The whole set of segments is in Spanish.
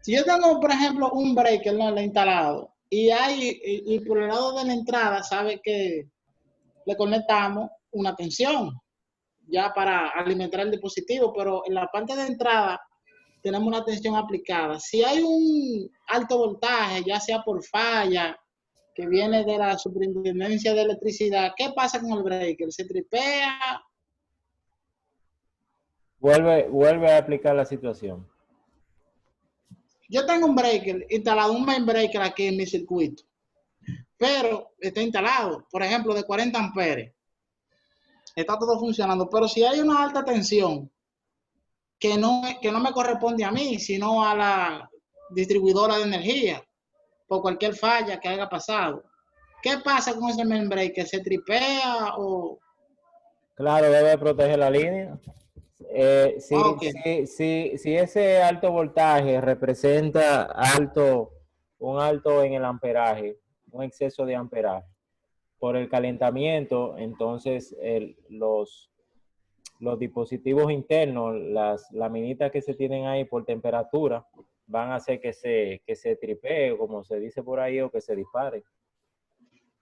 Si yo tengo, por ejemplo, un breaker, ¿no? Le he instalado y por el lado de la entrada sabe que le conectamos una tensión ya para alimentar el dispositivo, pero en la parte de entrada tenemos una tensión aplicada. Si hay un alto voltaje, ya sea por falla, que viene de la superintendencia de electricidad, ¿qué pasa con el breaker? ¿Se tripea? Vuelve a aplicar la situación. Yo tengo un breaker instalado, un main breaker aquí en mi circuito, pero está instalado, por ejemplo, de 40 amperes. Está todo funcionando, pero si hay una alta tensión que no me corresponde a mí, sino a la distribuidora de energía, por cualquier falla que haya pasado. ¿Qué pasa con ese main breaker? ¿Se tripea o...? Claro, debe proteger la línea. Okay. Si ese alto voltaje representa un alto en el amperaje, un exceso de amperaje, por el calentamiento, entonces los dispositivos internos, las laminitas que se tienen ahí por temperatura, van a hacer que se tripee, como se dice por ahí, o que se dispare.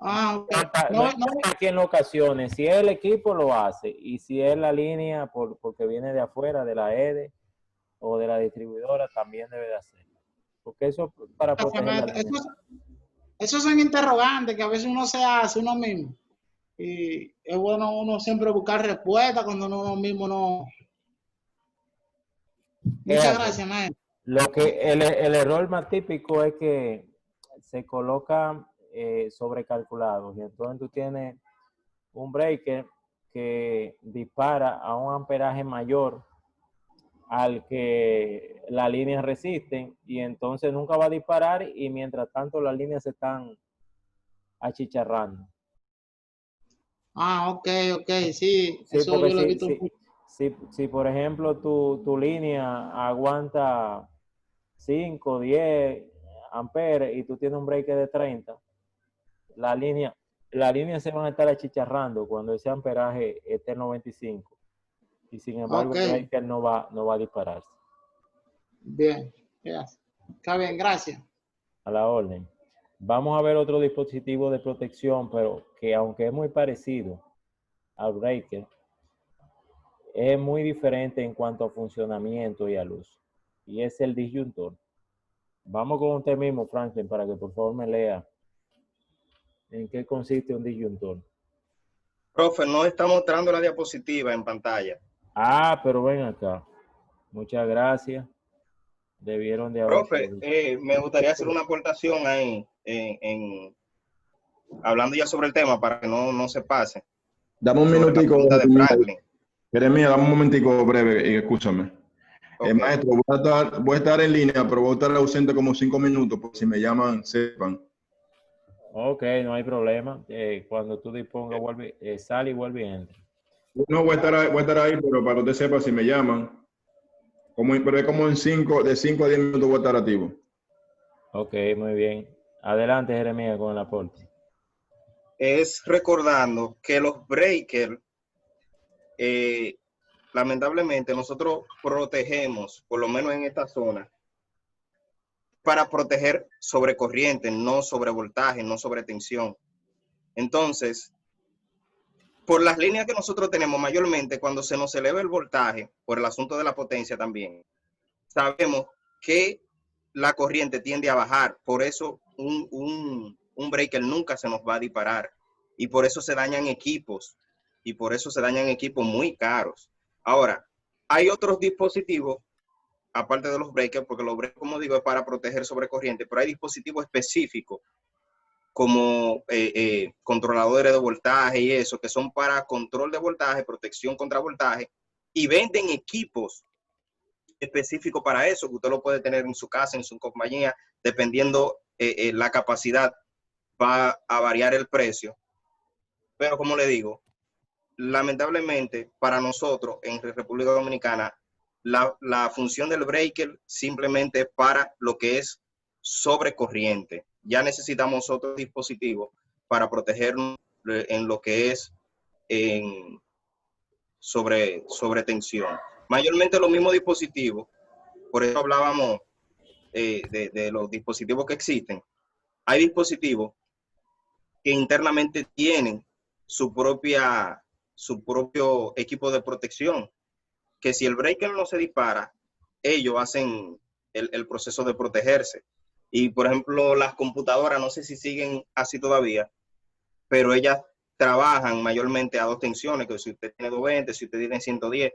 Okay. No es aquí en ocasiones, si es el equipo lo hace, y si es la línea porque viene de afuera, de la EDE o de la distribuidora, también debe de hacerlo. Porque eso para proteger la línea. Esos son interrogantes que a veces uno se hace uno mismo. Y es bueno uno siempre buscar respuestas cuando uno mismo no... Muchas gracias, maestro. El error más típico es que se colocan sobrecalculados, y entonces tú tienes un breaker que dispara a un amperaje mayor al que las líneas resisten, y entonces nunca va a disparar, y mientras tanto las líneas se están achicharrando. Ok, sí, Sí, eso porque yo lo he visto. si por ejemplo tu línea aguanta 5, 10 amperes y tú tienes un breaker de 30, la línea, se van a estar achicharrando cuando ese amperaje esté en 95. Y sin embargo el breaker no va a dispararse. Bien, está bien, gracias. A la orden. Vamos a ver otro dispositivo de protección, pero que aunque es muy parecido al breaker, es muy diferente en cuanto a funcionamiento y a luz. Y es el disyuntor. Vamos con usted mismo, Franklin, para que por favor me lea en qué consiste un disyuntor. Profe, no está mostrando la diapositiva en pantalla. Ah, pero ven acá. Muchas gracias. Debieron de haber... Profe, me gustaría hacer una aportación ahí, hablando ya sobre el tema para que no se pase. Dame un minutico. De Franklin. Jeremías, dame un momentico breve y escúchame. Okay. Maestro, voy a estar en línea, pero voy a estar ausente como 5 minutos, por si me llaman, sepan. Ok, no hay problema. Cuando tú dispongas, sale y vuelve y entra. No, voy a estar ahí, pero para que usted sepa si me llaman. Pero es como de 5 a 10 minutos voy a estar activo. Ok, muy bien. Adelante, Jeremías, con el aporte. Es recordando que los breakers, lamentablemente nosotros protegemos, por lo menos en esta zona, para proteger sobre corriente, no sobre voltaje, no sobre tensión. Entonces, por las líneas que nosotros tenemos mayormente, cuando se nos eleva el voltaje, por el asunto de la potencia también, sabemos que la corriente tiende a bajar. Por eso un breaker nunca se nos va a disparar. Y por eso se dañan equipos. Y por eso se dañan equipos muy caros. Ahora, hay otros dispositivos, aparte de los breakers, porque los breakers, como digo, es para proteger sobre corriente, pero hay dispositivos específicos como controladores de voltaje y eso, que son para control de voltaje, protección contra voltaje, y venden equipos específicos para eso, que usted lo puede tener en su casa, en su compañía, dependiendo la capacidad, va a variar el precio. Pero como le digo, lamentablemente para nosotros en República Dominicana, la función del breaker simplemente para lo que es sobre corriente. Ya necesitamos otro dispositivo para protegernos en lo que es sobre tensión. Mayormente los mismos dispositivos, por eso hablábamos de los dispositivos que existen, hay dispositivos que internamente tienen su propio equipo de protección, que si el breaker no se dispara, ellos hacen el proceso de protegerse. Y, por ejemplo, las computadoras, no sé si siguen así todavía, pero ellas trabajan mayormente a 2 tensiones, que si usted tiene 220, si usted tiene 110,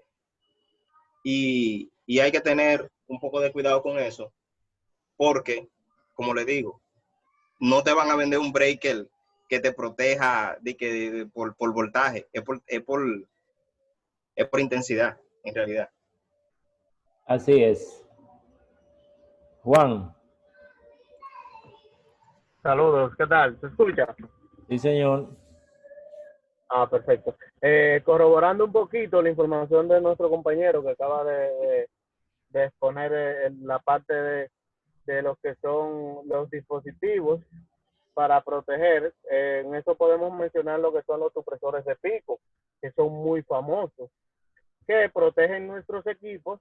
y hay que tener un poco de cuidado con eso, porque, como le digo, no te van a vender un breaker que te proteja por voltaje, es por intensidad, en realidad. Así es. Juan. Saludos, ¿qué tal? ¿Se escucha? Sí, señor. Ah, perfecto. Corroborando un poquito la información de nuestro compañero que acaba de exponer la parte de lo que son los dispositivos para proteger, en eso podemos mencionar lo que son los supresores de pico, que son muy famosos, que protegen nuestros equipos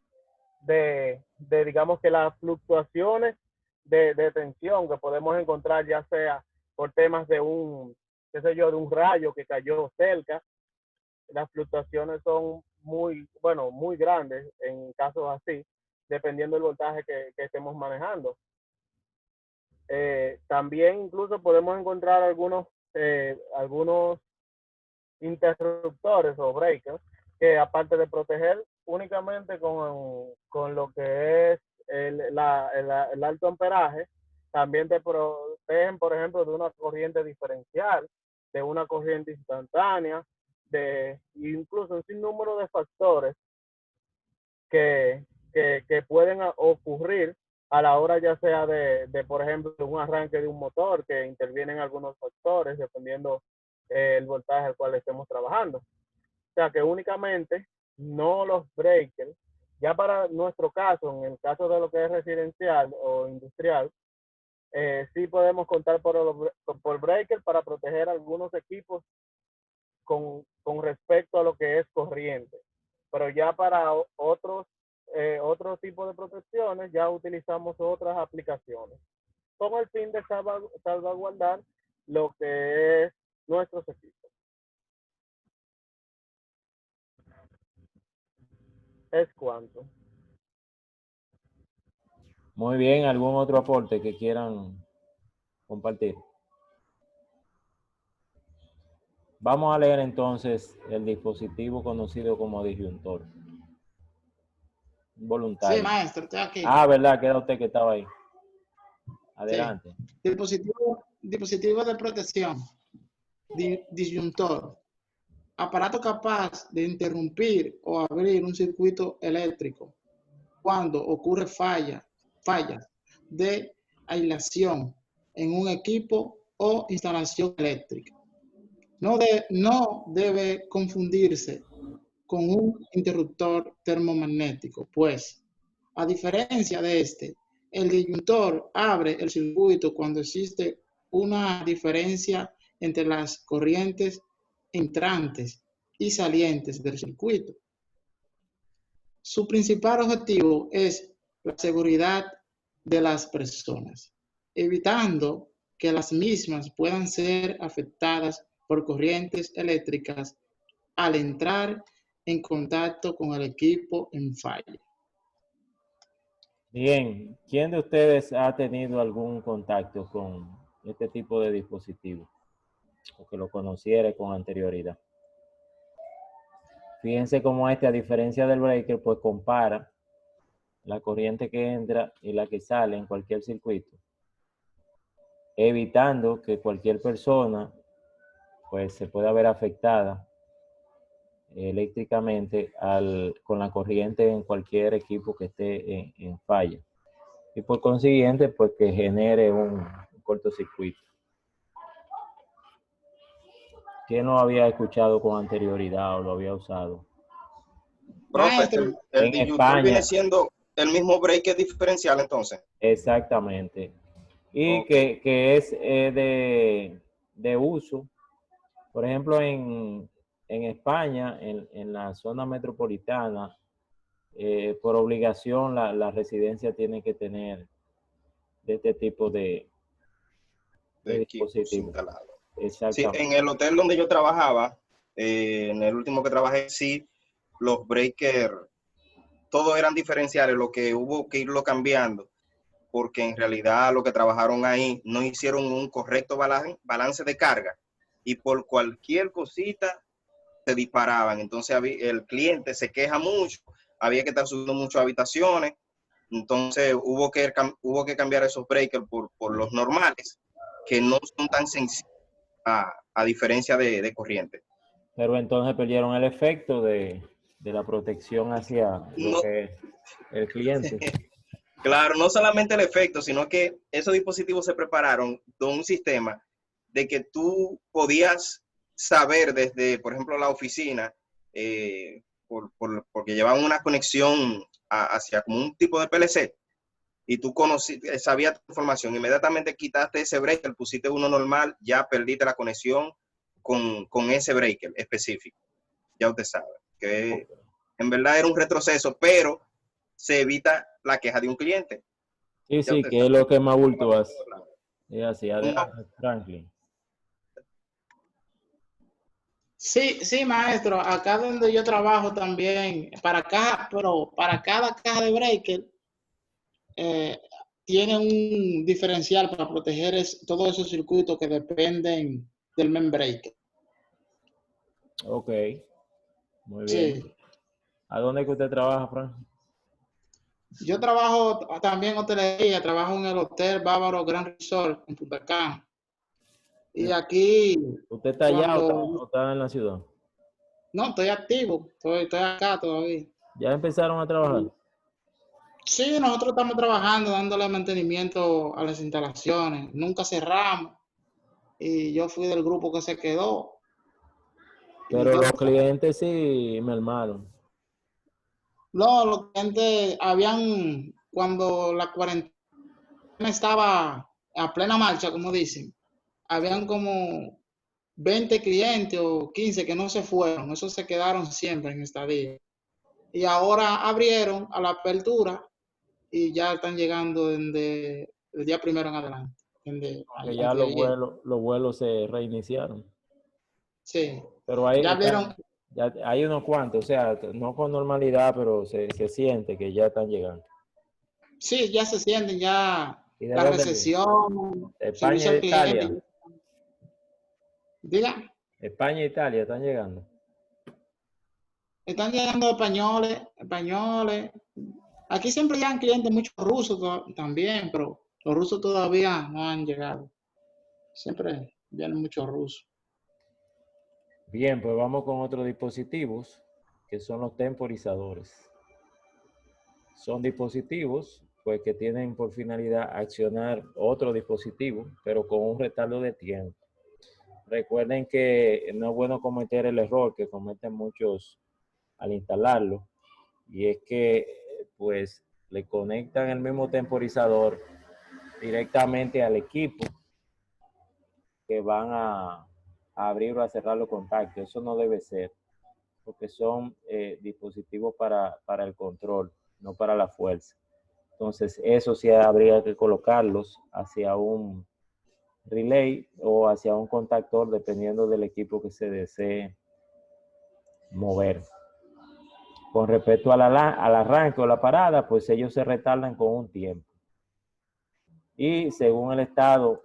digamos que las fluctuaciones de tensión que podemos encontrar, ya sea por temas de qué sé yo, de un rayo que cayó cerca. Las fluctuaciones son muy grandes en casos así, dependiendo del voltaje que estemos manejando. También incluso podemos encontrar algunos interruptores o breakers que, aparte de proteger únicamente con lo que es el alto amperaje, también te protegen, por ejemplo, de una corriente diferencial, de una corriente instantánea, incluso un sinnúmero de factores que pueden ocurrir a la hora, ya sea por ejemplo, un arranque de un motor, que intervienen algunos factores dependiendo el voltaje al cual estemos trabajando. O sea que únicamente no los breakers. Ya para nuestro caso, en el caso de lo que es residencial o industrial, sí podemos contar por breaker para proteger algunos equipos con respecto a lo que es corriente. Pero ya para otro tipo de protecciones ya utilizamos otras aplicaciones con el fin de salvaguardar lo que es nuestros equipos. Es cuanto. Muy bien, ¿algún otro aporte que quieran compartir? Vamos a leer entonces el dispositivo conocido como disyuntor. Voluntario. Sí, maestro, estoy aquí. Ah, ¿verdad? Que era usted que estaba ahí. Adelante. Sí. Dispositivo de protección. Disyuntor. Aparato capaz de interrumpir o abrir un circuito eléctrico cuando ocurre fallas de aislación en un equipo o instalación eléctrica. No debe confundirse con un interruptor termomagnético, pues, a diferencia de este, el disyuntor abre el circuito cuando existe una diferencia entre las corrientes entrantes y salientes del circuito. Su principal objetivo es la seguridad de las personas, evitando que las mismas puedan ser afectadas por corrientes eléctricas al entrar en contacto con el equipo en falla. Bien, ¿quién de ustedes ha tenido algún contacto con este tipo de dispositivo o que lo conociera con anterioridad? Fíjense cómo a diferencia del breaker, pues compara la corriente que entra y la que sale en cualquier circuito, evitando que cualquier persona pues se pueda ver afectada eléctricamente con la corriente en cualquier equipo que esté en falla. Y por consiguiente, pues que genere un cortocircuito. ¿Quién lo había escuchado con anterioridad o lo había usado? Profe, el En disyuntor España, viene siendo el mismo breaker diferencial, entonces. exactamente. Y Okay. que es de uso, por ejemplo, en España, en la zona metropolitana, por obligación la residencia tiene que tener este tipo de equipos dispositivos. instalados. Sí, Exactamente. en el hotel donde yo trabajaba, en el último que trabajé, sí, los breakers, todos eran diferenciales, lo que hubo que irlo cambiando, porque en realidad lo que trabajaron ahí no hicieron un correcto balance de carga y por cualquier cosita se disparaban. Entonces el cliente se queja mucho, había que estar subiendo muchas habitaciones, entonces hubo que cambiar esos breakers por los normales, que no son tan sensibles a diferencia de corriente. Pero entonces perdieron el efecto de la protección hacia lo No, que es el cliente. claro, no solamente el efecto, sino que esos dispositivos se prepararon de un sistema de que tú podías saber desde, por ejemplo, la oficina, porque llevaban una conexión hacia como un tipo de PLC, y tú sabías tu información. Inmediatamente quitaste ese breaker, pusiste uno normal, ya perdiste la conexión con ese breaker específico. Ya usted sabe que en verdad era un retroceso, pero se evita la queja de un cliente. Sí, Ya sí, usted que es sabe. lo que más bulto hace. Es así, No, adelante, Franklin. Sí, sí, maestro. Acá donde yo trabajo también, pero para cada caja de breaker, eh, tiene un diferencial para proteger todos esos circuitos que dependen del main breaker. Ok, muy bien. Sí. ¿A dónde es que usted trabaja, Franklin? Yo trabajo también en hotelería, trabajo en el Hotel Bávaro Grand Resort en Punta Cana. Y aquí, ¿Usted está allá cuando... o está en la ciudad? No, estoy activo, estoy acá todavía. ¿Ya empezaron a trabajar? Sí, nosotros estamos trabajando, dándole mantenimiento a las instalaciones. Nunca cerramos. Y yo fui del grupo que se quedó. Y Pero yo, los clientes sí me armaron. no, los clientes habían, cuando la cuarentena estaba a plena marcha, como dicen, habían como 20 clientes o 15 que no se fueron. Esos se quedaron siempre en estadía. Y ahora abrieron a la apertura y ya están llegando desde el día primero en adelante. Que ya Antes de ayer. los vuelos se reiniciaron. Sí. Pero Ya ahí vieron, ya hay unos cuantos, o sea, no con normalidad, pero se siente que ya están llegando. sí, ya se sienten ya ¿Y de la dónde viene? recesión, De España servicio y de al cliente. Italia. Diga, España e Italia están llegando. están llegando españoles. Aquí siempre llegan clientes, muchos rusos también, pero los rusos todavía no han llegado. Siempre vienen muchos rusos. Bien, pues vamos con otros dispositivos, que son los temporizadores. Son dispositivos pues, que tienen por finalidad accionar otro dispositivo, pero con un retardo de tiempo. Recuerden que no es bueno cometer el error que cometen muchos al instalarlo, y es que pues le conectan el mismo temporizador directamente al equipo que van a abrir o a cerrar los contactos. Eso no debe ser, porque son dispositivos para el control, no para la fuerza. Entonces, eso sí habría que colocarlos hacia un relay o hacia un contactor, dependiendo del equipo que se desee mover. Con respecto al arranque o la parada, pues ellos se retardan con un tiempo. Y según el estado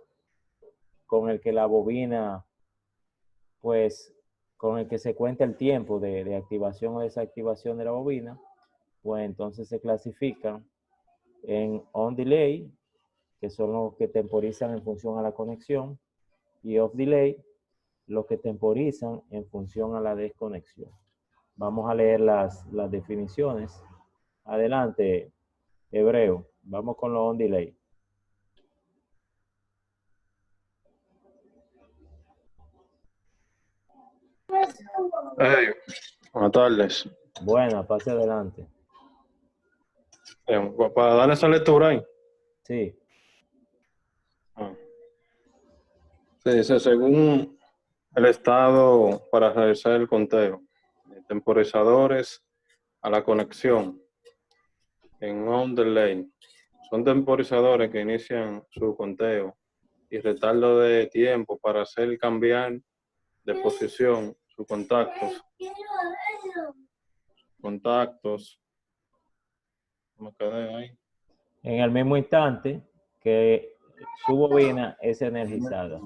con el que la bobina, pues con el que se cuenta el tiempo de activación o desactivación de la bobina, pues entonces se clasifican en on delay, que son los que temporizan en función a la conexión, y off delay, los que temporizan en función a la desconexión. Vamos a leer las definiciones. Adelante, Hebreo. Vamos con los on delay. Hey, buenas tardes. Buena, pase adelante. Para darle esa lectura ahí. Sí. Se dice, según el estado para realizar el conteo de temporizadores a la conexión en on delay, son temporizadores que inician su conteo y retardo de tiempo para hacer cambiar de posición sus contactos. Me quedé ahí. En el mismo instante que su bobina es energizada.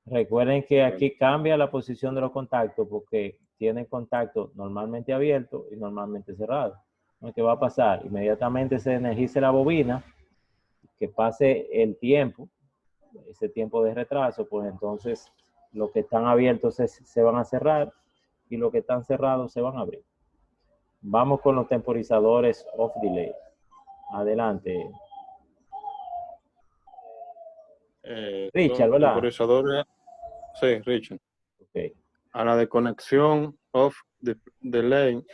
Recuerden que aquí cambia la posición de los contactos porque tienen contacto normalmente abierto y normalmente cerrado. ¿Qué va a pasar? Inmediatamente se energice la bobina, que pase el tiempo, ese tiempo de retraso, pues entonces los que están abiertos se van a cerrar y los que están cerrados se van a abrir. Vamos con los temporizadores off delay. Adelante. Richard, ¿verdad? Temporizadores, sí, Richard. Okay. A la desconexión off delay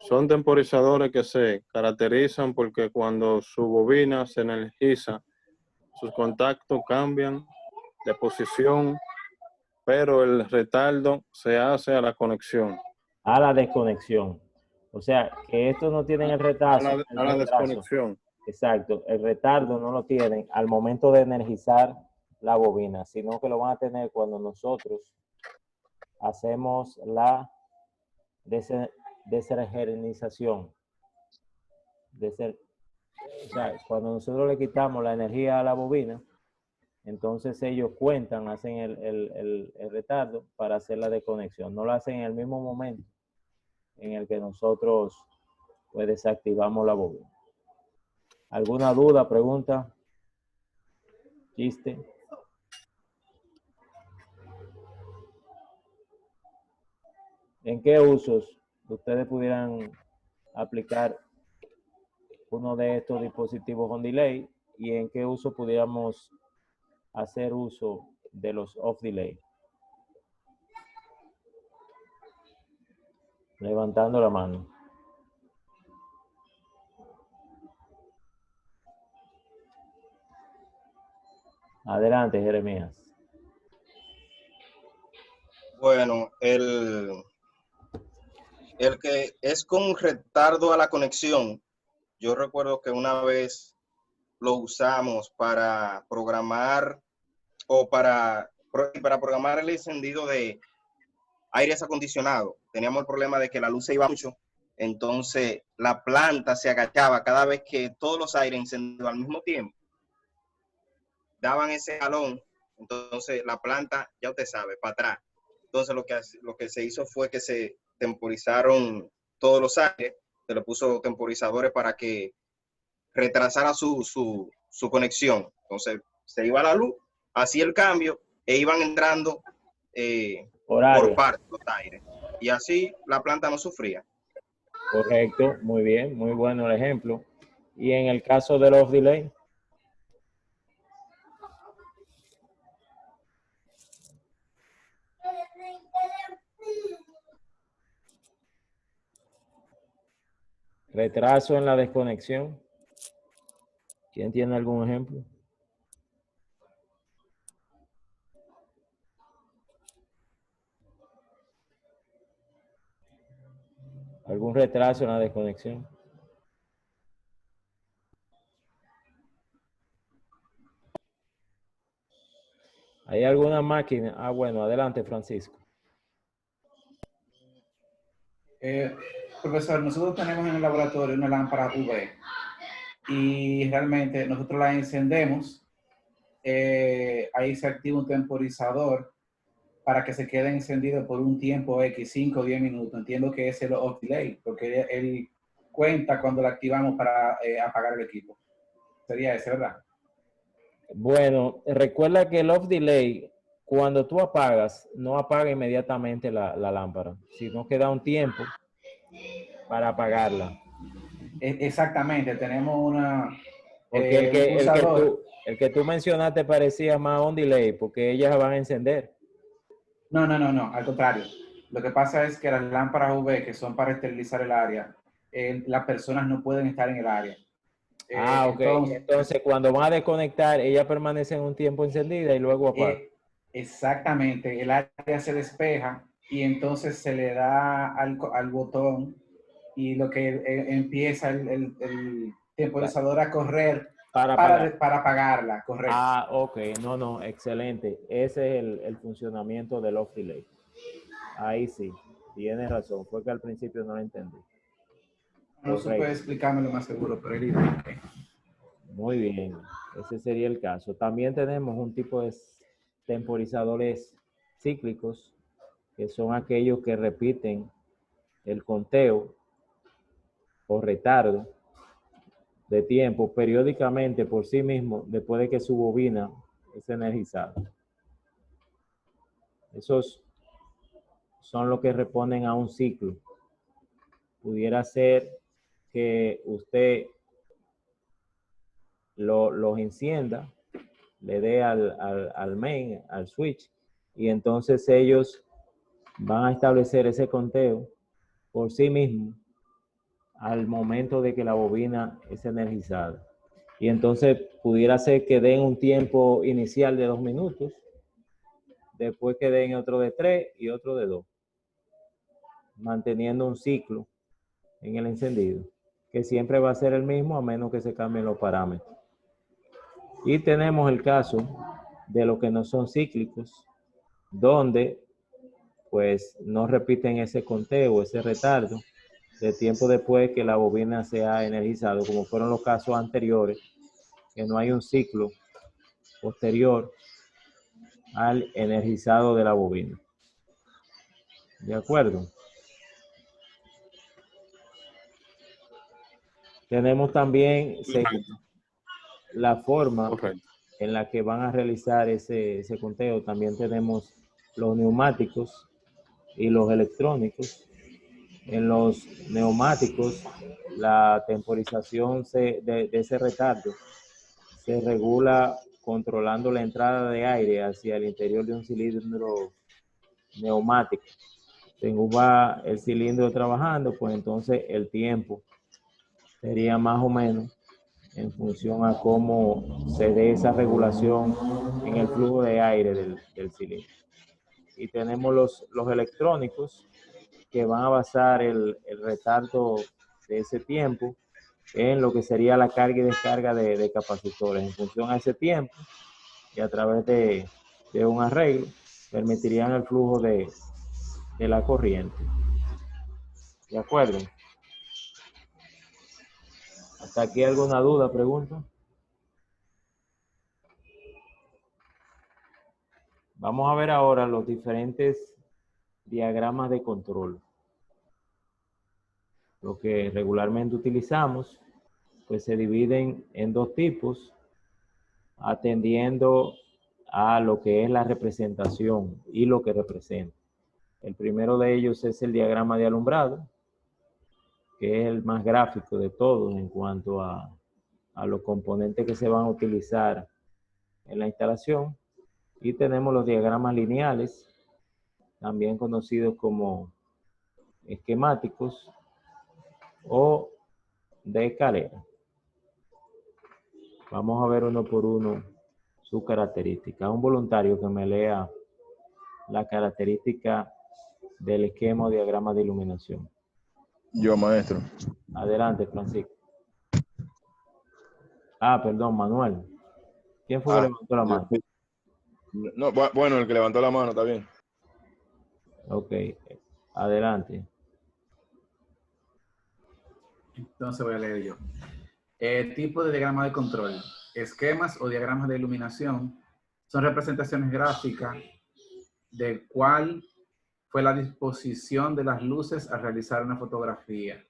son temporizadores que se caracterizan porque cuando su bobina se energiza, sus contactos cambian de posición, pero el retardo se hace a la conexión. A la desconexión. O sea, que estos no tienen el retraso. A la desconexión. Exacto. El retardo no lo tienen al momento de energizar la bobina, sino que lo van a tener cuando nosotros hacemos la desenergización. O sea, cuando nosotros le quitamos la energía a la bobina, entonces ellos cuentan, hacen el retardo para hacer la desconexión. No lo hacen en el mismo momento en el que nosotros pues desactivamos la bobina. ¿Alguna duda, pregunta, chiste? ¿En qué usos ustedes pudieran aplicar uno de estos dispositivos on delay y en qué uso pudiéramos hacer uso de los off delay? Levantando la mano. Adelante, Jeremías. Bueno, el que es con retardo a la conexión, yo recuerdo que una vez lo usamos para programar o para programar el encendido de aires acondicionados. Teníamos el problema de que la luz se iba mucho, entonces la planta se agachaba cada vez que todos los aires encendían al mismo tiempo. Daban ese jalón, entonces la planta, ya usted sabe, para atrás. Entonces lo que se hizo fue que se temporizaron todos los aires, se le puso temporizadores para que retrasara su conexión. Entonces se iba la luz, hacía el cambio e iban entrando por partes los aires. Y así la planta no sufría. Correcto, muy bien, muy bueno el ejemplo. Y en el caso del off delay. Retraso en la desconexión. ¿Quién tiene algún ejemplo? ¿Algún retraso en la desconexión? ¿Hay alguna máquina? Ah, bueno, adelante, Francisco. Profesor, nosotros tenemos en el laboratorio una lámpara UV y realmente nosotros la encendemos. Ahí se activa un temporizador para que se quede encendido por un tiempo X, 5 o 10 minutos. Entiendo que es el off delay, porque él cuenta cuando la activamos para apagar el equipo. Sería ese, ¿verdad? Bueno, recuerda que el off delay, cuando tú apagas, no apaga inmediatamente la lámpara, sino que da un tiempo para apagarla. Exactamente, tenemos una... Porque el que tú mencionaste parecía más on delay, porque ellas van a encender. No, al contrario. Lo que pasa es que las lámparas UV, que son para esterilizar el área, las personas no pueden estar en el área. Ok. Entonces, cuando van a desconectar, ella permanece en un tiempo encendida y luego apaga. Exactamente. El área se despeja y entonces se le da al botón y lo que empieza el temporizador a correr Para pagar. Para pagarla, correcto. Ah, ok. No, no, excelente. Ese es el funcionamiento del off delay. Ahí sí, tienes razón. Fue que al principio no lo entendí. No supe explicármelo más seguro, pero él dijo que... Muy bien. Ese sería el caso. También tenemos un tipo de temporizadores cíclicos, que son aquellos que repiten el conteo o retardo de tiempo periódicamente por sí mismo después de que su bobina es energizada. Esos son los que responden a un ciclo. Pudiera ser que usted los encienda, le dé al main, al switch, y entonces ellos van a establecer ese conteo por sí mismos al momento de que la bobina es energizada. Y entonces pudiera ser que den un tiempo inicial de 2 minutos, después que den otro de 3 y otro de 2, manteniendo un ciclo en el encendido, que siempre va a ser el mismo a menos que se cambien los parámetros. Y tenemos el caso de lo que no son cíclicos, donde pues no repiten ese conteo, ese retardo de tiempo después que la bobina se ha energizado, como fueron los casos anteriores, que no hay un ciclo posterior al energizado de la bobina. ¿De acuerdo? Tenemos también la forma en la que van a realizar ese conteo. También tenemos los neumáticos y los electrónicos. En los neumáticos, la temporización de ese retardo se regula controlando la entrada de aire hacia el interior de un cilindro neumático. Según va el cilindro trabajando, pues entonces el tiempo sería más o menos en función a cómo se dé esa regulación en el flujo de aire del cilindro. Y tenemos los electrónicos, que van a basar el retardo de ese tiempo en lo que sería la carga y descarga de capacitores. En función a ese tiempo y a través de un arreglo, permitirían el flujo de la corriente. ¿De acuerdo? ¿Hasta aquí alguna duda, pregunta? Vamos a ver ahora los diferentes diagramas de control. Lo que regularmente utilizamos, pues se dividen en 2 tipos, atendiendo a lo que es la representación y lo que representa. El primero de ellos es el diagrama de alumbrado, que es el más gráfico de todos en cuanto a los componentes que se van a utilizar en la instalación. Y tenemos los diagramas lineales, también conocidos como esquemáticos o de escalera. Vamos a ver uno por uno su característica. Un voluntario que me lea la característica del esquema o diagrama de iluminación. Yo, maestro. Adelante, Francisco. Ah, perdón, Manuel. ¿Quién fue que levantó la mano? No, bueno, el que levantó la mano, está bien. Ok, adelante. Entonces voy a leer yo. Tipo de diagrama de control. Esquemas o diagramas de iluminación son representaciones gráficas de cuál fue la disposición de las luces al realizar una fotografía.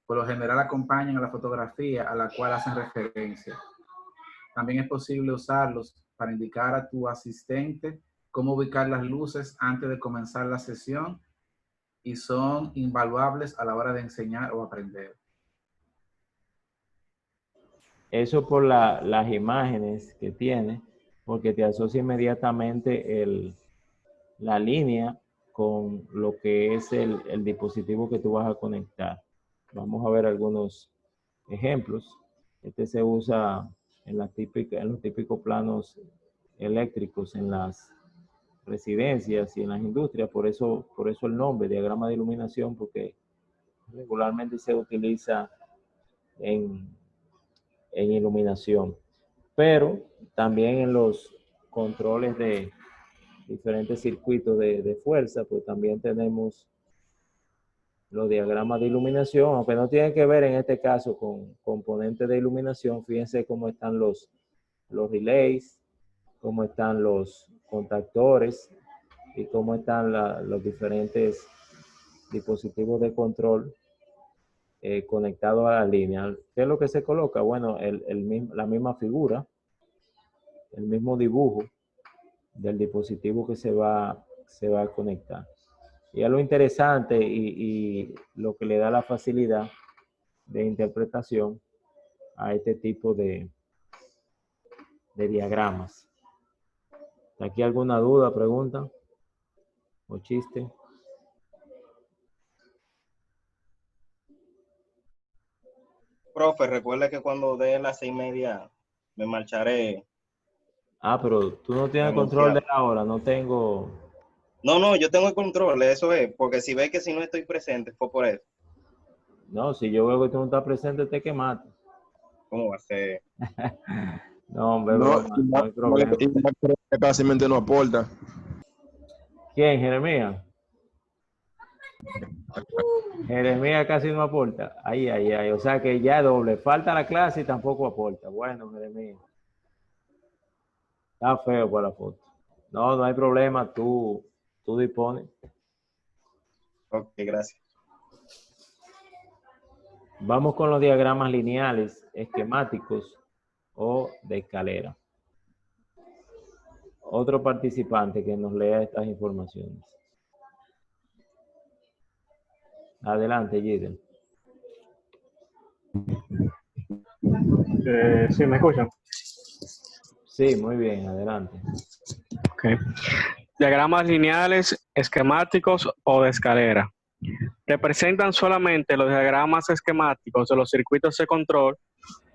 Por lo general acompañan a la fotografía a la cual hacen referencia. También es posible usarlos para indicar a tu asistente cómo ubicar las luces antes de comenzar la sesión y son invaluables a la hora de enseñar o aprender. Eso por las imágenes que tiene, porque te asocia inmediatamente la línea con lo que es el dispositivo que tú vas a conectar. Vamos a ver algunos ejemplos. Este se usa en los típicos planos eléctricos en las residencias y en las industrias, por eso el nombre, diagrama de iluminación, porque regularmente se utiliza en en iluminación. Pero también en los controles de diferentes circuitos de fuerza, pues también tenemos los diagramas de iluminación, aunque no tienen que ver en este caso con componentes de iluminación. Fíjense cómo están los relays, cómo están los contactores y cómo están los diferentes dispositivos de control conectados a la línea. ¿Qué es lo que se coloca? Bueno, la misma figura, el mismo dibujo del dispositivo que se va a conectar. Y es lo interesante y lo que le da la facilidad de interpretación a este tipo de diagramas. ¿Aquí alguna duda, pregunta o chiste? Profe, recuerda que cuando dé las 6:30 me marcharé Ah, pero tú no tienes control de anunciado. la hora, no tengo... No, yo tengo el control, eso es, porque si ve que si no estoy presente fue por eso. No, si yo veo que tú no estás presente, te quemaste. ¿Cómo va a ser? No, hombre, No, broma, no hay problema. que casi no aporta. ¿Quién, Jeremías? Jeremías casi no aporta. Ay, ay, ay. O sea que ya doble. Falta la clase y tampoco aporta. Bueno, Jeremías. Está feo por la foto. No hay problema. Tú dispones. Ok, gracias. Vamos con los diagramas lineales, esquemáticos o de escalera. Otro participante que nos lea estas informaciones. Adelante, Gideon. ¿Sí me escuchan? Sí, muy bien, adelante. Okay. Diagramas lineales, esquemáticos o de escalera. Representan solamente los diagramas esquemáticos de los circuitos de control,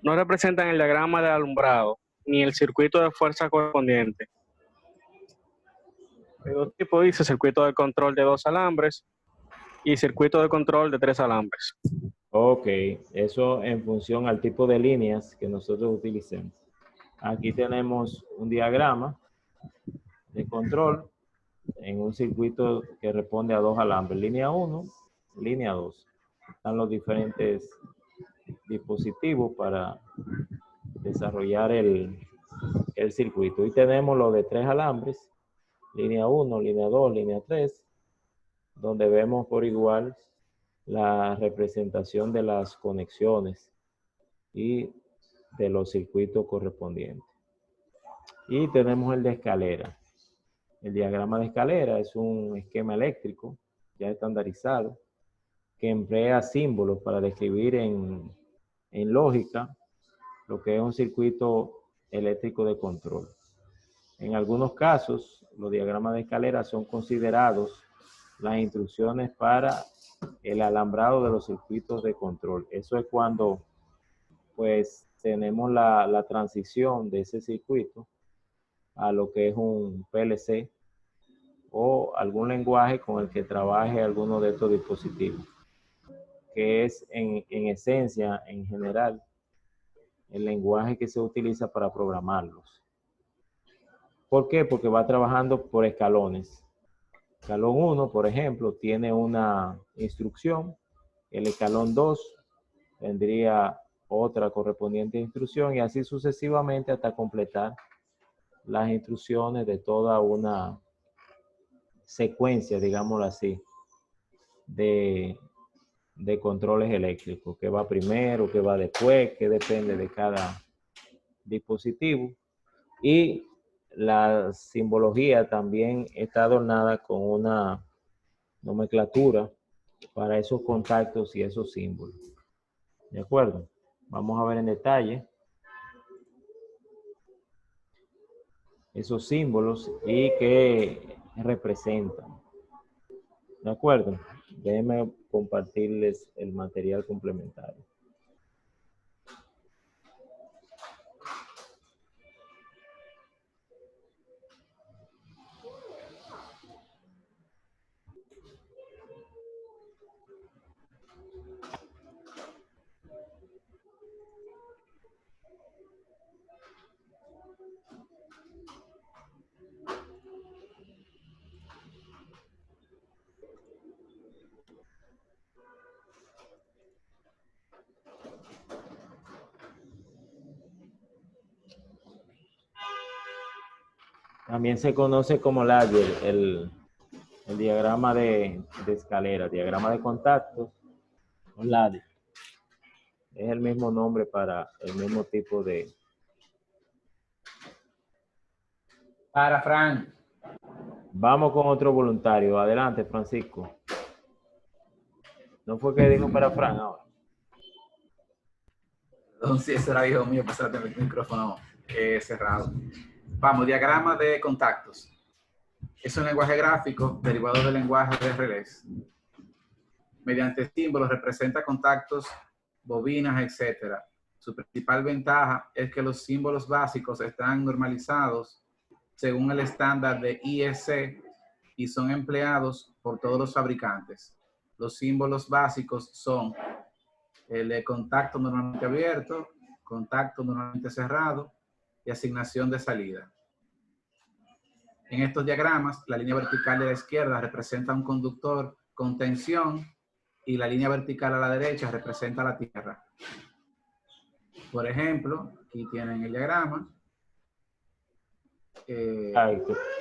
no representan el diagrama de alumbrado ni el circuito de fuerza correspondiente. Hay dos tipos, dice circuito de control de 2 alambres y circuito de control de 3 alambres. Ok, eso en función al tipo de líneas que nosotros utilicemos. Aquí tenemos un diagrama de control en un circuito que responde a 2 alambres, línea 1, línea 2. Están los diferentes dispositivos para desarrollar el circuito. Y tenemos los de 3 alambres, línea 1, línea 2, línea 3, donde vemos por igual la representación de las conexiones y de los circuitos correspondientes. Y tenemos el de escalera. El diagrama de escalera es un esquema eléctrico ya estandarizado que emplea símbolos para describir en lógica lo que es un circuito eléctrico de control. En algunos casos, los diagramas de escalera son considerados las instrucciones para el alambrado de los circuitos de control. Eso es cuando pues tenemos la transición de ese circuito a lo que es un PLC o algún lenguaje con el que trabaje alguno de estos dispositivos, que es en esencia, en general, el lenguaje que se utiliza para programarlos. ¿Por qué? Porque va trabajando por escalones. Escalón 1, por ejemplo, tiene una instrucción. El escalón 2 tendría otra correspondiente instrucción y así sucesivamente hasta completar las instrucciones de toda una secuencia, digámoslo así, de controles eléctricos, que va primero, que va después, que depende de cada dispositivo. Y la simbología también está adornada con una nomenclatura para esos contactos y esos símbolos. ¿De acuerdo? Vamos a ver en detalle esos símbolos y qué representan. ¿De acuerdo? Déjenme compartirles el material complementario. También se conoce como ladder, el diagrama de escalera, diagrama de contactos, o ladder. Es el mismo nombre para el mismo tipo de... Para Frank. Vamos con otro voluntario. Adelante, Francisco. ¿No fue que dijo para Fran ahora? Entonces, ese era hijo mío, pasar el micrófono cerrado. Vamos, diagrama de contactos. Es un lenguaje gráfico derivado del lenguaje de relés. Mediante símbolos representa contactos, bobinas, etc. Su principal ventaja es que los símbolos básicos están normalizados según el estándar de IEC y son empleados por todos los fabricantes. Los símbolos básicos son el de contacto normalmente abierto, contacto normalmente cerrado y asignación de salida. En estos diagramas, la línea vertical de la izquierda representa un conductor con tensión y la línea vertical a la derecha representa la tierra. Por ejemplo, aquí tienen el diagrama.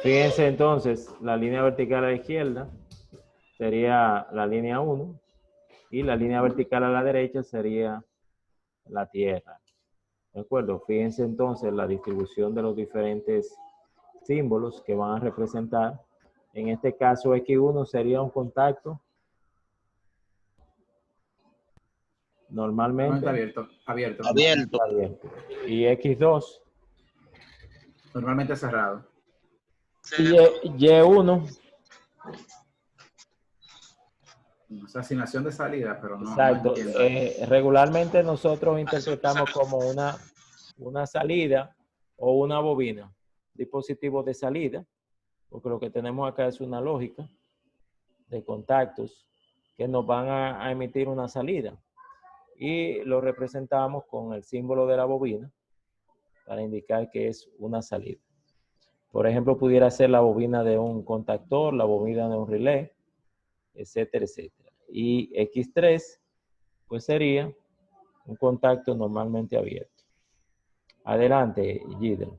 Fíjense entonces, la línea vertical a la izquierda sería la línea 1 y la línea vertical a la derecha sería la tierra. ¿De acuerdo? Fíjense entonces la distribución de los diferentes símbolos que van a representar. En este caso, X1 sería un contacto normalmente abierto. Y X2 normalmente cerrado. y Y1. Es asignación de salida, pero no. Exacto. No Regularmente nosotros interpretamos como una salida o una bobina, dispositivo de salida, porque lo que tenemos acá es una lógica de contactos que nos van a emitir una salida y lo representamos con el símbolo de la bobina para indicar que es una salida. Por ejemplo, pudiera ser la bobina de un contactor, la bobina de un relé, etcétera, etcétera. Y X3, pues sería un contacto normalmente abierto. Adelante, Gidel.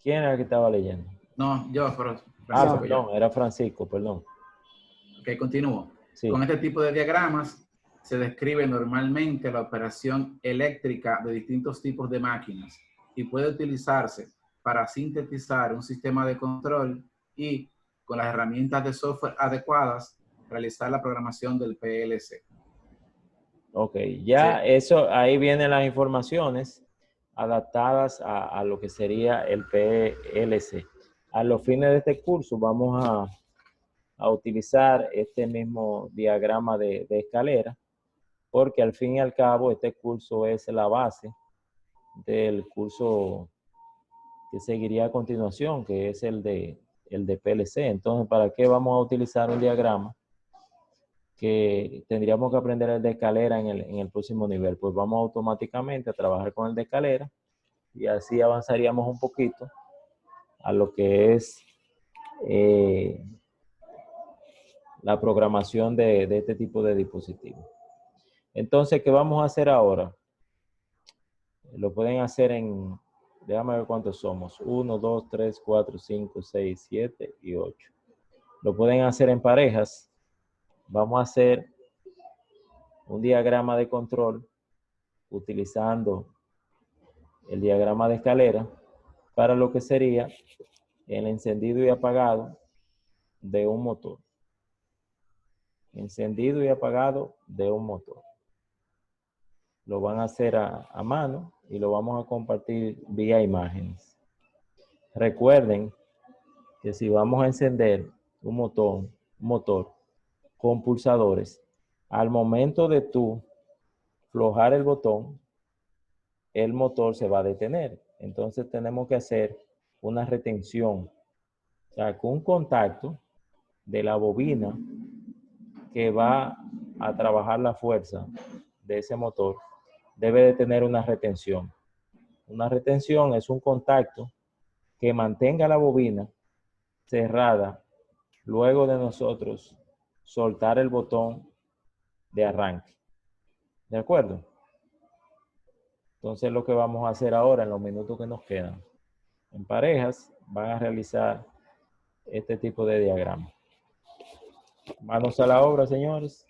¿Quién era el que estaba leyendo? No, yo, pero Francisco, perdón, era Francisco, perdón. Ok, continúo. Sí. Con este tipo de diagramas se describe normalmente la operación eléctrica de distintos tipos de máquinas y puede utilizarse para sintetizar un sistema de control y, con las herramientas de software adecuadas, realizar la programación del PLC. Ok, ya Sí. eso, ahí vienen las informaciones adaptadas a lo que sería el PLC. A los fines de este curso vamos a utilizar este mismo diagrama de escalera, porque al fin y al cabo este curso es la base del curso que seguiría a continuación, que es el de PLC. Entonces, ¿para qué vamos a utilizar un diagrama que tendríamos que aprender el de escalera en el próximo nivel? Pues vamos automáticamente a trabajar con el de escalera y así avanzaríamos un poquito a lo que es la programación de este tipo de dispositivos. Entonces, ¿qué vamos a hacer ahora? Lo pueden hacer en, déjame ver cuántos somos, 1, 2, 3, 4, 5, 6, 7 y 8. Lo pueden hacer en parejas. Vamos a hacer un diagrama de control utilizando el diagrama de escalera para lo que sería el encendido y apagado de un motor. Encendido y apagado de un motor. Lo van a hacer a mano y lo vamos a compartir vía imágenes. Recuerden que si vamos a encender un motor con pulsadores, al momento de tú aflojar el botón, el motor se va a detener. Entonces tenemos que hacer una retención, o sea, con un contacto de la bobina que va a trabajar la fuerza de ese motor, debe de tener una retención. Una retención es un contacto que mantenga la bobina cerrada luego de nosotros soltar el botón de arranque. ¿De acuerdo? Entonces lo que vamos a hacer ahora en los minutos que nos quedan, en parejas, van a realizar este tipo de diagrama. Manos a la obra, señores.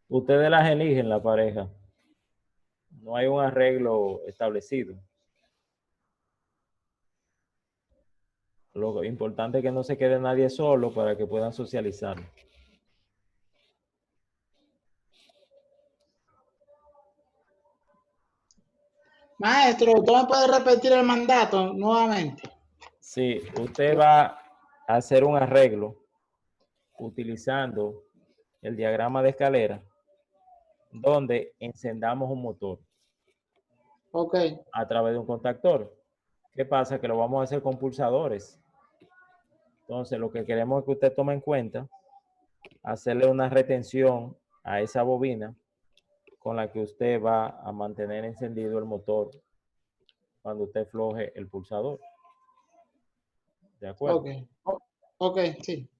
Ustedes las eligen, la pareja. No hay un arreglo establecido. Lo importante es que no se quede nadie solo para que puedan socializar. Maestro, ¿usted me puede repetir el mandato nuevamente? Sí, usted va a hacer un arreglo utilizando el diagrama de escalera donde encendamos un motor Ok, a través de un contactor. ¿Qué pasa? Que lo vamos a hacer con pulsadores. Entonces, lo que queremos es que usted tome en cuenta hacerle una retención a esa bobina con la que usted va a mantener encendido el motor cuando usted floje el pulsador. ¿De acuerdo? ok, ok, sí.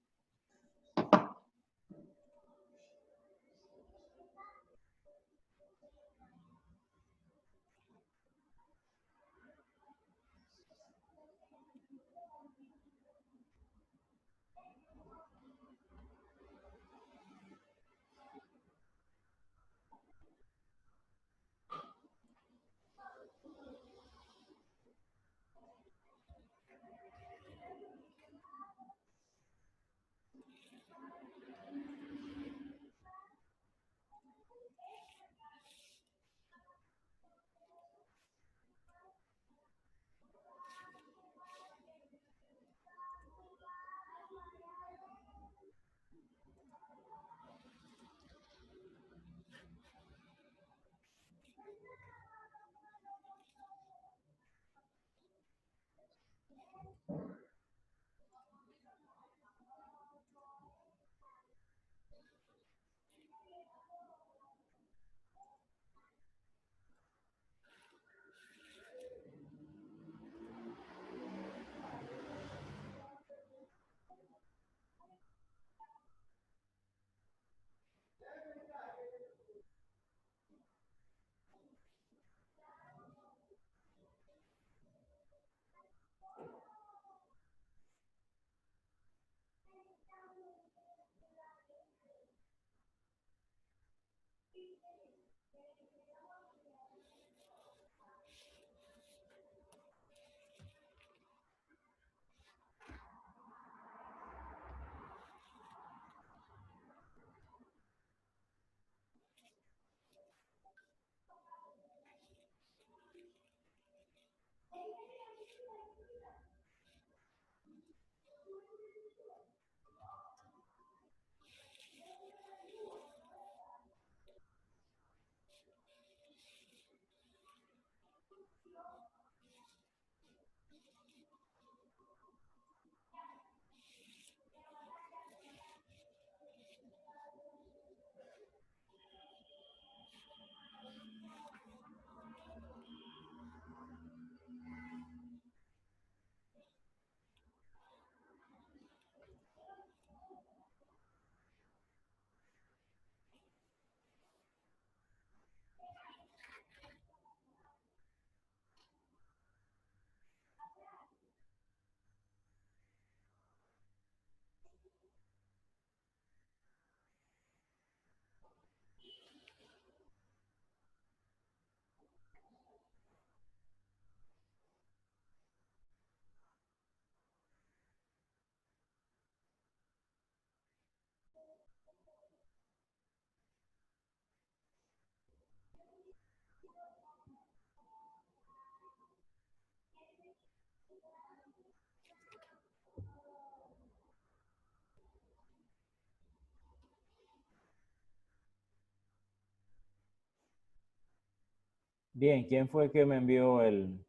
Bien, ¿quién fue que me envió el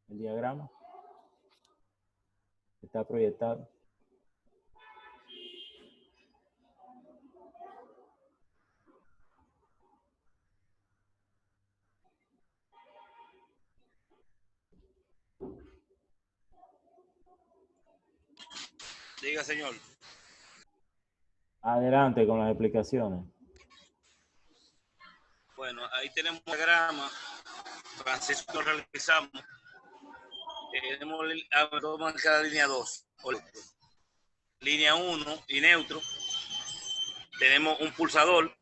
diagrama? Está proyectado. Diga, señor. Adelante con las explicaciones. Bueno, ahí tenemos un diagrama. Francisco lo realizamos. Tenemos cada línea 2. Línea 1 y neutro. Tenemos un pulsador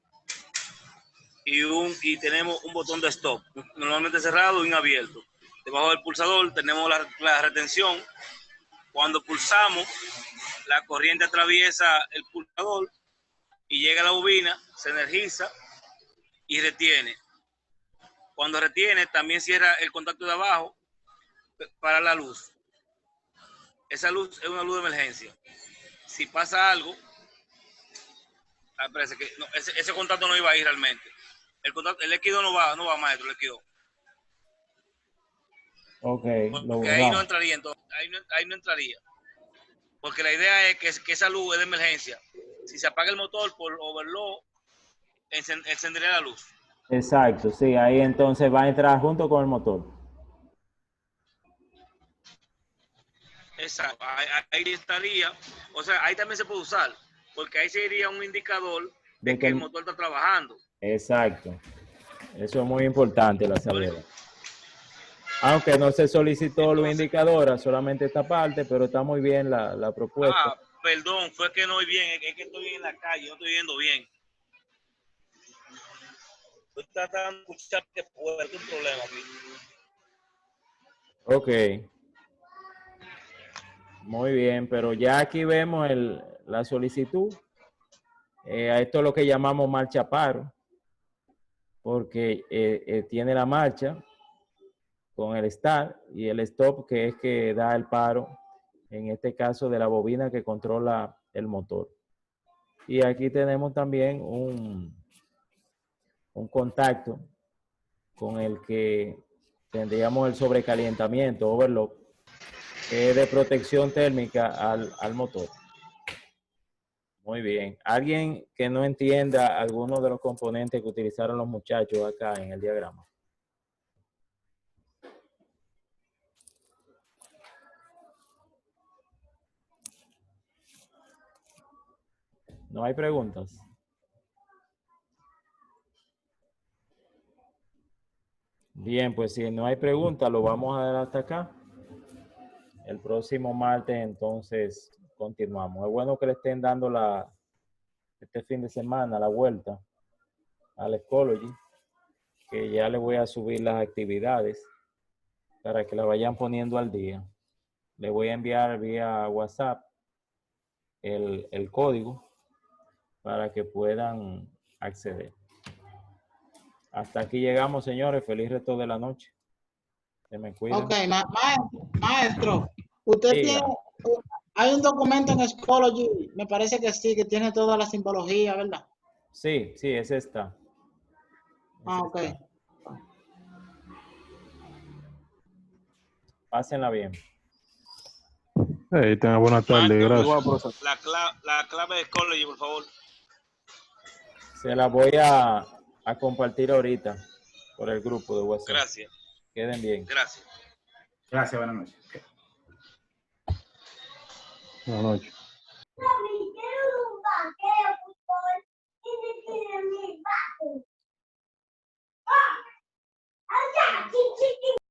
y tenemos un botón de stop, normalmente cerrado y un abierto. Debajo del pulsador tenemos la retención. Cuando pulsamos, la corriente atraviesa el pulsador y llega a la bobina, se energiza y retiene. Cuando retiene, también cierra el contacto de abajo para la luz. Esa luz es una luz de emergencia. Si pasa algo, parece que no, ese contacto no iba a ir realmente. El líquido no va, maestro, el líquido. Ok, porque ahí no entraría, entonces, ahí no entraría. Porque la idea es que esa luz es de emergencia. Si se apaga el motor por overload, encendería la luz. Exacto, sí, ahí entonces va a entrar junto con el motor. Exacto, ahí estaría, o sea, ahí también se puede usar, porque ahí sería un indicador de que el motor está trabajando. Exacto, eso es muy importante, la salida. Aunque no se solicitó los indicadores, solamente esta parte, pero está muy bien la propuesta. Perdón, fue que no oí bien, es que estoy en la calle, no estoy viendo bien. Estoy tratando de escuchar que puede haber un problema aquí. Ok. Muy bien, pero ya aquí vemos la solicitud. A esto es lo que llamamos marcha paro, porque tiene la marcha con el start y el stop, que es que da el paro, en este caso de la bobina que controla el motor. Y aquí tenemos también un contacto con el que tendríamos el sobrecalentamiento, overload, que es de protección térmica al motor. Muy bien. ¿Alguien que no entienda alguno de los componentes que utilizaron los muchachos acá en el diagrama? ¿No hay preguntas? Bien, pues si no hay preguntas, lo vamos a dar hasta acá. El próximo martes, entonces, continuamos. Es bueno que le estén dando este fin de semana la vuelta al Ecology, que ya le voy a subir las actividades para que la vayan poniendo al día. Le voy a enviar vía WhatsApp el código para que puedan acceder. Hasta aquí llegamos, señores. Feliz resto de la noche. Se me cuidan. Ok, maestro, usted Diga. tiene, hay un documento en Schoology, me parece que sí, que tiene toda la simbología, ¿verdad? Sí, ese está. Ok. Pásenla bien. Hey, tenga buena tarde, gracias. La clave de Schoology, por favor. Se la voy a compartir ahorita por el grupo de WhatsApp. Gracias. Queden bien. Gracias. Gracias, buenas noches. Buenas noches.